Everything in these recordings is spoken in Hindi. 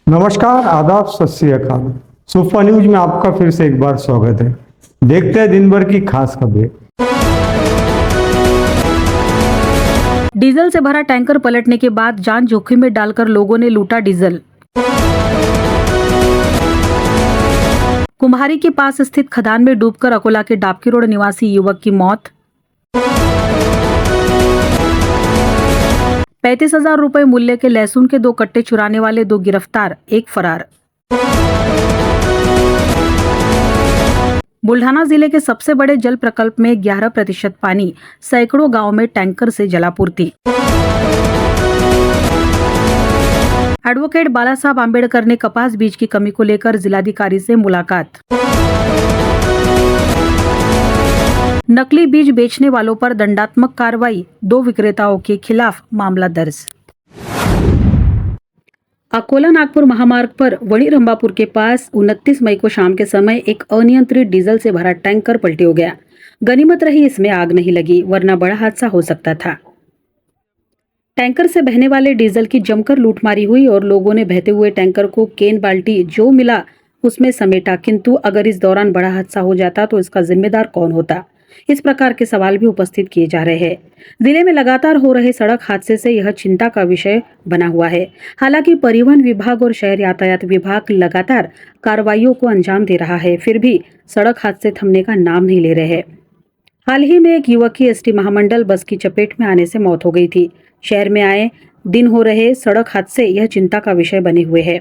नमस्कार, आदाब, सत श्री अकाल। सुपर न्यूज में आपका फिर से एक बार स्वागत है। देखते हैं दिन भर की खास खबरें। डीजल से भरा टैंकर पलटने के बाद जान जोखिम में डालकर लोगों ने लूटा डीजल। कुम्हारी के पास स्थित खदान में डूबकर अकोला के डाबकी रोड निवासी युवक की मौत। 35,000 रुपए मूल्य के लहसुन के 2 कट्टे चुराने वाले 2 गिरफ्तार, 1 फरार। बुल्ढाना जिले के सबसे बड़े जल प्रकल्प में 11% पानी, सैकड़ों गांव में टैंकर से जलापूर्ति। एडवोकेट बाला साहब आंबेडकर ने कपास बीज की कमी को लेकर जिलाधिकारी से मुलाकात। नकली बीज बेचने वालों पर दंडात्मक कार्रवाई, 2 विक्रेताओं के खिलाफ मामला दर्ज। अकोला नागपुर महामार्ग पर वणी रंबापुर के पास 29 मई को शाम के समय एक अनियंत्रित डीजल से भरा टैंकर पलटी हो गया। गनीमत रही इसमें आग नहीं लगी, वरना बड़ा हादसा हो सकता था। टैंकर से बहने वाले डीजल की जमकर लूटमारी हुई और लोगों ने बहते हुए टैंकर को केन बाल्टी जो मिला उसमें समेटा, किंतु अगर इस दौरान बड़ा हादसा हो जाता तो इसका जिम्मेदार कौन होता? इस प्रकार के सवाल भी उपस्थित किए जा रहे हैं। जिले में लगातार हो रहे सड़क हादसे से यह चिंता का विषय बना हुआ है। हालांकि परिवहन विभाग और शहर यातायात विभाग लगातार कार्रवाइयों को अंजाम दे रहा है, फिर भी सड़क हादसे थमने का नाम नहीं ले रहे हैं। हाल ही में एक युवक की एसटी महामंडल बस की चपेट में आने से मौत हो गई थी। शहर में आए दिन हो रहे सड़क हादसे यह चिंता का विषय बने हुए हैं।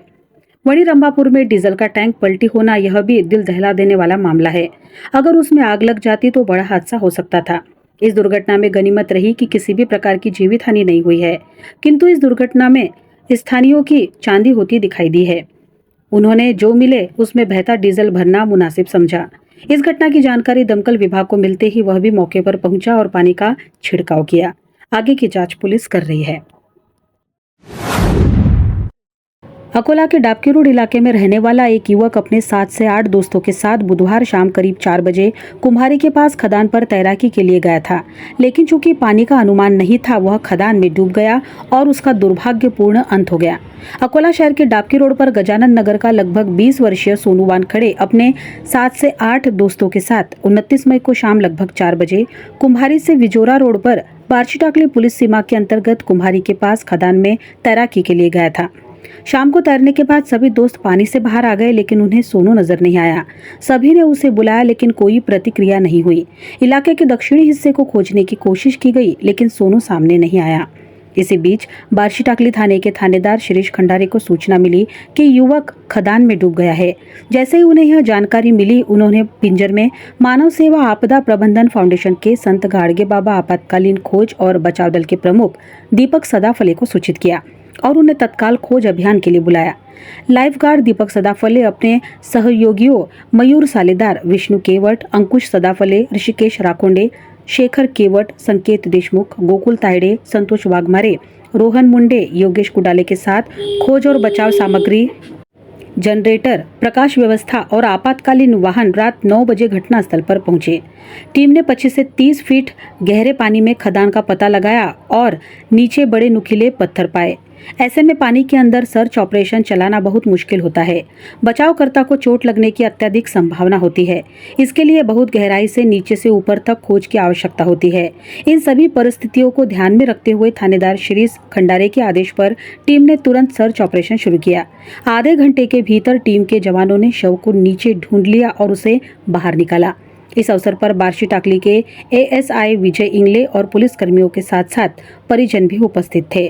वणी रंबापुर में डीजल का टैंक पलटी होना यह भी दिल दहला देने वाला मामला है। अगर उसमें आग लग जाती तो बड़ा हादसा हो सकता था। इस दुर्घटना में गनीमत रही कि किसी भी प्रकार की जीवित हानि नहीं हुई है, किंतु इस दुर्घटना में स्थानीयों की चांदी होती दिखाई दी है। उन्होंने जो मिले उसमें बहता डीजल भरना मुनासिब समझा। इस घटना की जानकारी दमकल विभाग को मिलते ही वह भी मौके पर पहुंचा और पानी का छिड़काव किया। आगे की जांच पुलिस कर रही है। अकोला के डाबकी रोड इलाके में रहने वाला एक युवक अपने 7 से 8 दोस्तों के साथ बुधवार शाम करीब 4 बजे कुम्हारी के पास खदान पर तैराकी के लिए गया था, लेकिन चूंकि पानी का अनुमान नहीं था, वह खदान में डूब गया और उसका दुर्भाग्यपूर्ण अंत हो गया। अकोला शहर के डाबकी रोड पर गजानन नगर का लगभग 20 वर्षीय सोनू वानखड़े अपने 7 से 8 दोस्तों के साथ 29 मई को शाम लगभग 4 बजे कुम्हारी से विजोरा रोड पर बार्ची टाकली पुलिस सीमा के अंतर्गत कुम्हारी के पास खदान में तैराकी के लिए गया था। शाम को तैरने के बाद सभी दोस्त पानी से बाहर आ गए, लेकिन उन्हें सोनू नजर नहीं आया। सभी ने उसे बुलाया, लेकिन कोई प्रतिक्रिया नहीं हुई। इलाके के दक्षिणी हिस्से को खोजने की कोशिश की गई, लेकिन सोनू सामने नहीं आया। इसी बीच बार्शी टाकली थाने के थानेदार शिरीष खंडारी को सूचना मिली कि युवक खदान में डूब गया है। जैसे ही उन्हें यह जानकारी मिली, उन्होंने पिंजर में मानव सेवा आपदा प्रबंधन फाउंडेशन के संत गाड़गे बाबा आपातकालीन खोज और बचाव दल के प्रमुख दीपक सदाफले को सूचित किया और उन्हें तत्काल खोज अभियान के लिए बुलाया। लाइफ गार्ड दीपक सदाफले अपने सहयोगियों मयूर सालेदार, विष्णु केवट, अंकुश सदाफले, ऋषिकेश राकोंडे, शेखर केवट, संकेत देशमुख, गोकुल तायडे, संतोष वाघमारे, रोहन मुंडे, योगेश कुडाले के साथ खोज और बचाव सामग्री, जनरेटर, प्रकाश व्यवस्था और आपातकालीन वाहन रात 9 बजे घटनास्थल पर पहुंचे। टीम ने 25 से 30 फीट गहरे पानी में खदान का पता लगाया और नीचे बड़े नुकीले पत्थर पाए। ऐसे में पानी के अंदर सर्च ऑपरेशन चलाना बहुत मुश्किल होता है। बचावकर्ता को चोट लगने की अत्यधिक संभावना होती है। इसके लिए बहुत गहराई से नीचे से ऊपर तक खोज की आवश्यकता होती है। इन सभी परिस्थितियों को ध्यान में रखते हुए थानेदार शिरीष खंडारे के आदेश पर टीम ने तुरंत सर्च ऑपरेशन शुरू किया। आधे घंटे के भीतर टीम के जवानों ने शव को नीचे ढूंढ लिया और उसे बाहर निकाला। इस अवसर पर बार्शी टाकली के एएसआई विजय इंगले और पुलिस कर्मियों के साथ साथ परिजन भी उपस्थित थे।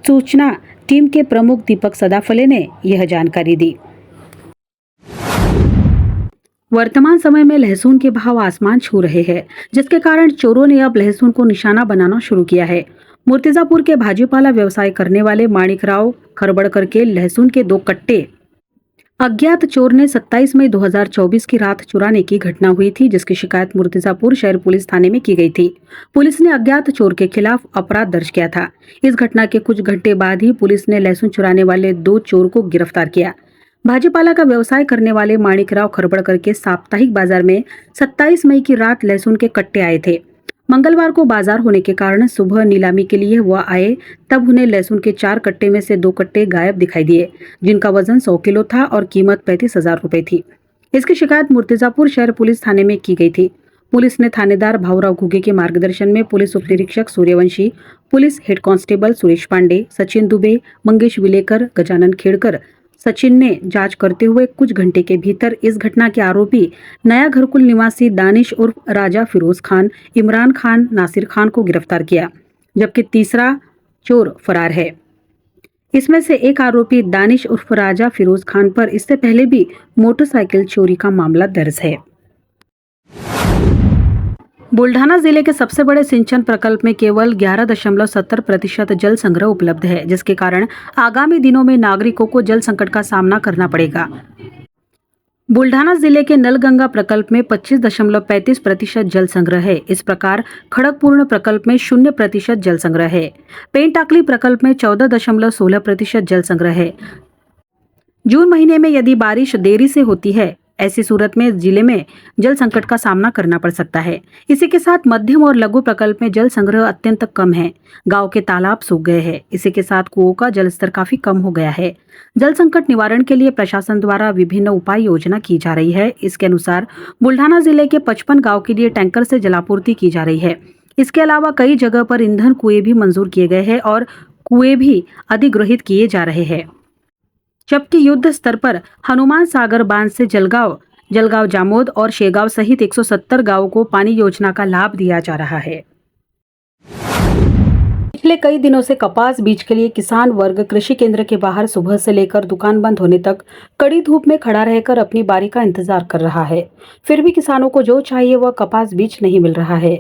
सूचना टीम के प्रमुख दीपक सदाफले ने यह जानकारी दी। वर्तमान समय में लहसुन के भाव आसमान छू रहे हैं, जिसके कारण चोरों ने अब लहसुन को निशाना बनाना शुरू किया है। मूर्तिजापुर के भाजीपाला व्यवसाय करने वाले माणिकराव खरबड़कर के लहसुन के 2 कट्टे अज्ञात चोर ने 27 मई 2024 की रात चुराने की घटना हुई थी, जिसकी शिकायत मूर्तिजापुर शहर पुलिस थाने में की गई थी। पुलिस ने अज्ञात चोर के खिलाफ अपराध दर्ज किया था। इस घटना के कुछ घंटे बाद ही पुलिस ने लहसुन चुराने वाले 2 चोर को गिरफ्तार किया। भाजीपाला का व्यवसाय करने वाले माणिकराव खरबड़कर के साप्ताहिक बाजार में 27 मई की रात लहसुन के कट्टे आए थे। मंगलवार को बाजार होने के कारण सुबह नीलामी के लिए वह आए, तब उन्हें लहसुन के 4 कट्टे में से 2 कट्टे गायब दिखाई दिए, जिनका वजन 100 किलो था और कीमत 35,000 रुपए थी। इसकी शिकायत मुर्तिजापुर शहर पुलिस थाने में की गई थी। पुलिस ने थानेदार भाऊराव घुगे के मार्गदर्शन में पुलिस उप निरीक्षक Suryavanshi, police head constable Suresh Pandey, Sachin Dubey, Mangesh Vilekar, Gajanan Khedkar, Sachin ने जांच करते हुए कुछ घंटे के भीतर इस घटना के आरोपी नया घरकुल निवासी दानिश उर्फ राजा फिरोज खान, इमरान खान, नासिर खान को गिरफ्तार किया, जबकि तीसरा चोर फरार है। इसमें से एक आरोपी दानिश उर्फ राजा फिरोज खान पर इससे पहले भी मोटरसाइकिल चोरी का मामला दर्ज है। बुल्ढाना जिले के सबसे बड़े सिंचन प्रकल्प में केवल 11.70% जल संग्रह उपलब्ध है, जिसके कारण आगामी दिनों में नागरिकों को जल संकट का सामना करना पड़ेगा। बुल्ढाना जिले के नलगंगा प्रकल्प में 25.35% जल संग्रह है। इस प्रकार खड़गपूर्ण प्रकल्प में 0% जल संग्रह है। पेंटाकली प्रकल्प में 14.16% जल संग्रह है। जून महीने में यदि बारिश देरी से होती है, ऐसी सूरत में जिले में जल संकट का सामना करना पड़ सकता है। इसी के साथ मध्यम और लघु प्रकल्प में जल संग्रह अत्यंत कम है। गांव के तालाब सूख गए हैं। इसी के साथ कुओं का जल स्तर काफी कम हो गया है। जल संकट निवारण के लिए प्रशासन द्वारा विभिन्न उपाय योजना की जा रही है। इसके अनुसार बुल्ढाना जिले के 55 गाँव के लिए टैंकर से जलापूर्ति की जा रही है। इसके अलावा कई जगह पर ईंधन कुएं भी मंजूर किए गए हैं और कुएं भी अधिग्रहित किए जा रहे हैं। जबकि युद्ध स्तर पर हनुमान सागर बांध से जलगांव जामोद और शेगांव सहित 170 गांवों को पानी योजना का लाभ दिया जा रहा है। पिछले कई दिनों से कपास बीज के लिए किसान वर्ग कृषि केंद्र के बाहर सुबह से लेकर दुकान बंद होने तक कड़ी धूप में खड़ा रहकर अपनी बारी का इंतजार कर रहा है। फिर भी किसानों को जो चाहिए वह कपास बीज नहीं मिल रहा है।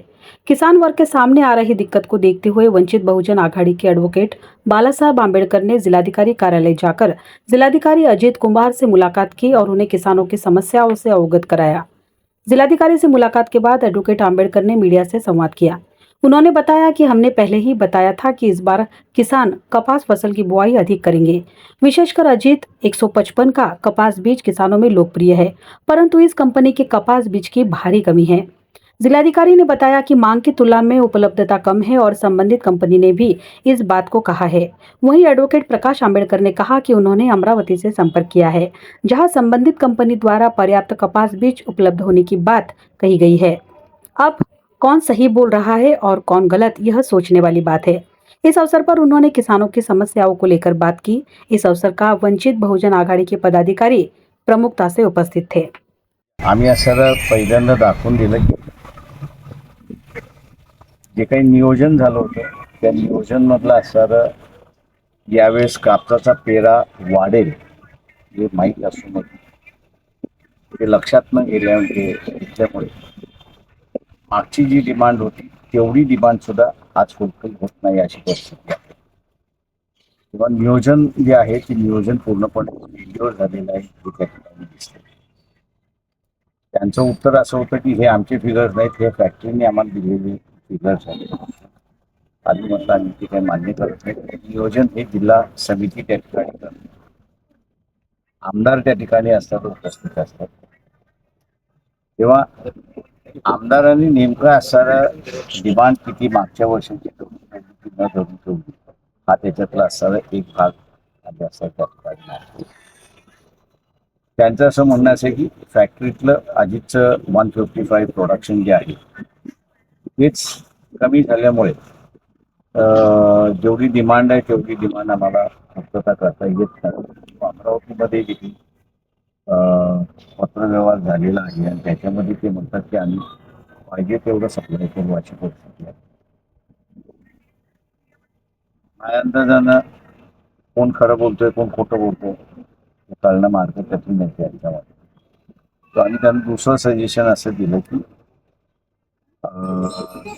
किसान वर्ग के सामने आ रही दिक्कत को देखते हुए वंचित बहुजन आघाड़ी के एडवोकेट बाला साहब आंबेडकर ने जिलाधिकारी कार्यालय जाकर जिलाधिकारी अजीत कुमार से मुलाकात की और उन्हें किसानों की समस्याओं से अवगत कराया। जिलाधिकारी से मुलाकात के बाद एडवोकेट आंबेडकर ने मीडिया से संवाद किया। उन्होंने बताया कि हमने पहले ही बताया था कि इस बार किसान कपास फसल की बुआई अधिक करेंगे। विशेषकर अजीत 155 का कपास बीज किसानों में लोकप्रिय है, परंतु इस कंपनी के कपास बीज की भारी कमी है। जिलाधिकारी ने बताया कि मांग की तुलना में उपलब्धता कम है और संबंधित कंपनी ने भी इस बात को कहा है। वहीं एडवोकेट प्रकाश आंबेडकर ने कहा कि उन्होंने अमरावती से संपर्क किया है, जहां संबंधित कंपनी द्वारा पर्याप्त कपास बीज उपलब्ध होने की बात कही गई है। अब कौन सही बोल रहा है और कौन गलत, यह सोचने वाली बात है। इस अवसर पर उन्होंने किसानों की समस्याओं को लेकर बात की। इस अवसर का वंचित बहुजन आघाड़ी के पदाधिकारी प्रमुखता से उपस्थित थे। आम्ही असं पहिल्यांदा दाखवून दिलं की जे काही नियोजन झालं होतं त्या नियोजनमधलं असणारं यावेळेस कापसाचा पेरा वाढेल हे माहीत असून ते लक्षात न घेतल्यामुळे मागची जी डिमांड होती तेवढी डिमांड सुद्धा आज फुलफिल होत नाही अशी परिस्थिती आहे। किंवा नियोजन जे आहे ते नियोजन पूर्णपणे फेल्युअर झालेलं आहे हे त्या ठिकाणी दिसतं। त्यांचं उत्तर असं होतं की हे आमचे फिगर्स नाहीत, हे फॅक्टरीने आम्हाला दिलेले फिगर्स झाले। आधी म्हटलं आम्ही ते काही मान्य करत नाही। नियोजन हे जिल्हा समिती त्या ठिकाणी करते, आमदार त्या ठिकाणी असतात, उपस्थित असतात। तेव्हा आमदारांनी नेमकं असणारं डिमांड किती मागच्या वर्षाची न धरून ठेवली हा त्याच्यातला असणारा एक भाग आधी असा त्या ठिकाणी नाही। त्यांचं असं म्हणणं असं की फॅक्टरीतलं आधीचं 155 प्रोडक्शन जे आहे तेच कमी झाल्यामुळे जेवढी डिमांड आहे तेवढी डिमांड आम्हाला पूर्तता करता येत नाही। अमरावतीमध्ये देखील पत्रव्यवहार झालेला आहे आणि त्याच्यामध्ये ते म्हणतात की आम्ही पाहिजे तेवढं सप्लाय करू अशी परिस्थिती आहे। माझ्या अंदाजानं कोण खरं बोलतोय कोण खोटं बोलतोय हे कळणं मार्ग कठीण नाही त्याच्यामध्ये। आणि त्यांना दुसरं सजेशन असं दिलं की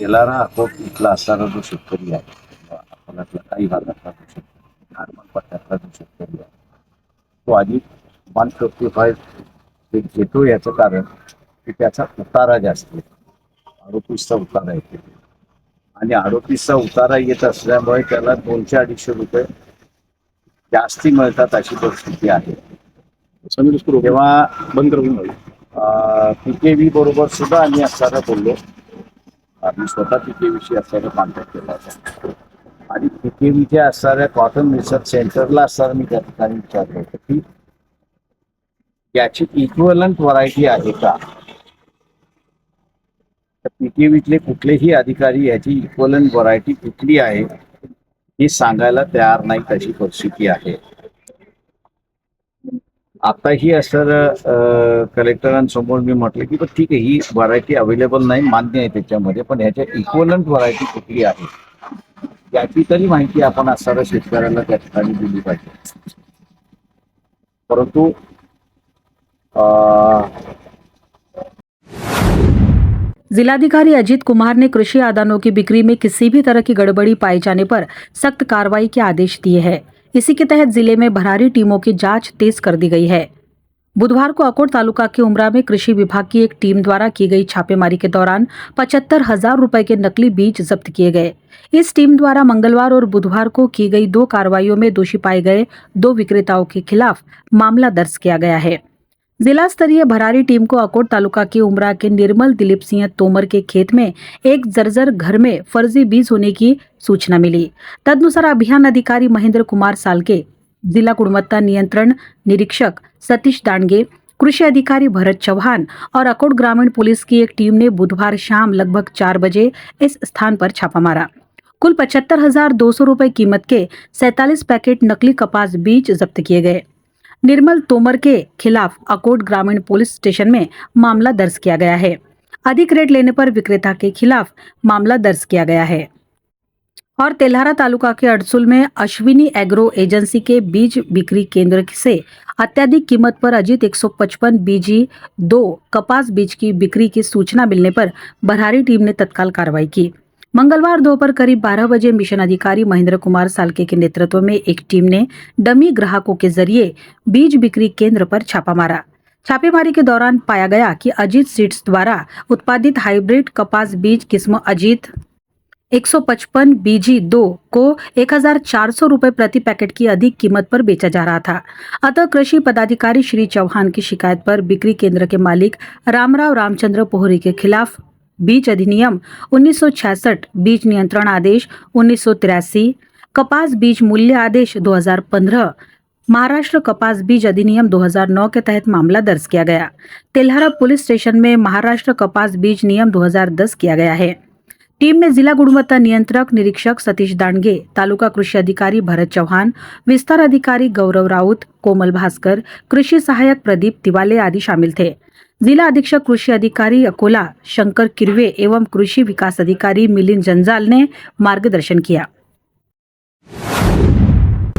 येलारा अकोट इथला असणारा जो शेतकरी आहे, अकोल्यातला काही भागातला जो शेतकरी, खारमन पट्ट्यातला जो शेतकरी आहे तो आधी 155 घेतो। याचं कारण की त्याचा उतारा जास्त आहे, 38चा उतारा येतो आणि 38चा उतारा येत असल्यामुळे त्याला 200-250 रुपये जास्ती मिळतात अशी परिस्थिती आहे। तेव्हा PKV बरोबर सुद्धा आम्ही असताना बोललो आम्ही स्वतः पीकेव्हीशी असणारा कॉन्टॅक्ट केला होता आणि पीकेव्हीच्या असणाऱ्या कॉटन रिसर्च सेंटरला असणारा मी त्या ठिकाणी विचारलं होतं की याची इक्विव्हलंट व्हरायटी आहे का. पीकेव्हीतले कुठलेही अधिकारी याची इक्विव्हलंट व्हरायटी कुठली आहे हे सांगायला तयार नाही, तशी परिस्थिती आहे. आताही असं कलेक्टरांसमोर मी म्हटलं की ठीक आहे, ही व्हरायटी अवेलेबल नाही, मान्य आहे त्याच्यामध्ये, पण ह्याच्या इक्विव्हलंट व्हरायटी कुठली आहे याची तरी माहिती आपण असणाऱ्या शेतकऱ्याला त्या ठिकाणी दिली पाहिजे. परंतु जिलाधिकारी अजीत कुमार ने कृषि आदानों की बिक्री में किसी भी तरह की गड़बड़ी पाए जाने पर सख्त कार्रवाई के आदेश दिए हैं। इसी के तहत जिले में भरारी टीमों की जांच तेज कर दी गई है। बुधवार को अकोट तालुका के उमरा में कृषि विभाग की एक टीम द्वारा की गई छापेमारी के दौरान 75,000 रुपए के नकली बीज जब्त किए गए। इस टीम द्वारा मंगलवार और बुधवार को की गई 2 कार्रवाइयों में दोषी पाए गए 2 विक्रेताओं के खिलाफ मामला दर्ज किया गया है। जिला स्तरीय भरारी टीम को अकोट तालुका के उमरा के निर्मल दिलीप सिंह तोमर के खेत में एक जर्जर घर में फर्जी बीज होने की सूचना मिली। तदनुसार अभियान अधिकारी महेंद्र कुमार सालके, जिला गुणवत्ता नियंत्रण निरीक्षक सतीश दांडगे, कृषि अधिकारी भरत चौहान और अकोट ग्रामीण पुलिस की एक टीम ने बुधवार शाम लगभग 4 बजे इस स्थान पर छापा मारा। कुल 75,200 रुपए कीमत के 47 पैकेट नकली कपास बीज जब्त किए गए। निर्मल तोमर के खिलाफ अकोट ग्रामीण पुलिस स्टेशन में मामला दर्ज किया गया है। अधिक रेट लेने पर विक्रेता के खिलाफ मामला दर्ज किया गया है। और तेल्हारा तालुका के अड़सुल में अश्विनी एग्रो एजेंसी के बीज बिक्री केंद्र से अत्यधिक कीमत पर अजीत 155 बीजी 2 कपास बीज की बिक्री की सूचना मिलने पर भरारी टीम ने तत्काल कार्रवाई की। मंगलवार दोपहर करीब 12 बजे मिशन अधिकारी महेंद्र कुमार सालके के नेतृत्व में एक टीम ने डमी ग्राहकों के जरिए बीज बिक्री केंद्र पर छापा मारा। छापेमारी के दौरान पाया गया कि अजीत सीड्स द्वारा उत्पादित हाइब्रिड कपास बीज किस्म अजीत 155 बीजी 2 को 1,400 रुपए प्रति पैकेट की अधिक कीमत पर बेचा जा रहा था। अतः कृषि पदाधिकारी श्री चौहान की शिकायत पर बिक्री केंद्र के मालिक रामराव रामचंद्र पोहरी के खिलाफ बीज अधिनियम 1966, बीज नियंत्रण आदेश 1983, कपास बीज मूल्य आदेश 2015, महाराष्ट्र कपास बीज अधिनियम 2009 के तहत मामला दर्ज किया गया। तेल्हारा पुलिस स्टेशन में महाराष्ट्र कपास बीज नियम 2010 किया गया है। टीम में जिला गुणवत्ता नियंत्रक निरीक्षक सतीश दांडगे, तालुका कृषि अधिकारी भरत चौहान, विस्तार अधिकारी गौरव राउत, कोमल भास्कर, कृषि सहायक प्रदीप तिवाले आदि शामिल थे। जिला अधीक्षक कृषि अधिकारी अकोला शंकर किरवे एवं कृषि विकास अधिकारी मिलिंद जंजाल ने मार्गदर्शन किया।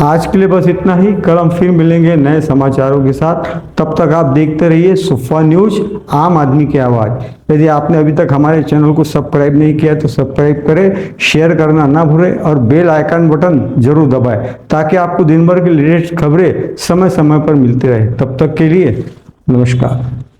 आज के लिए बस इतना ही। कल हम फिर मिलेंगे नए समाचारों के साथ। तब तक आप देखते रहिए सुफा न्यूज, आम आदमी की आवाज। यदि आपने अभी तक हमारे चैनल को सब्सक्राइब नहीं किया तो सब्सक्राइब करें, शेयर करना ना भूलें और बेल आइकन बटन जरूर दबाएं ताकि आपको दिन भर की लेटेस्ट खबरें समय समय पर मिलती रहे। तब तक के लिए नमस्कार।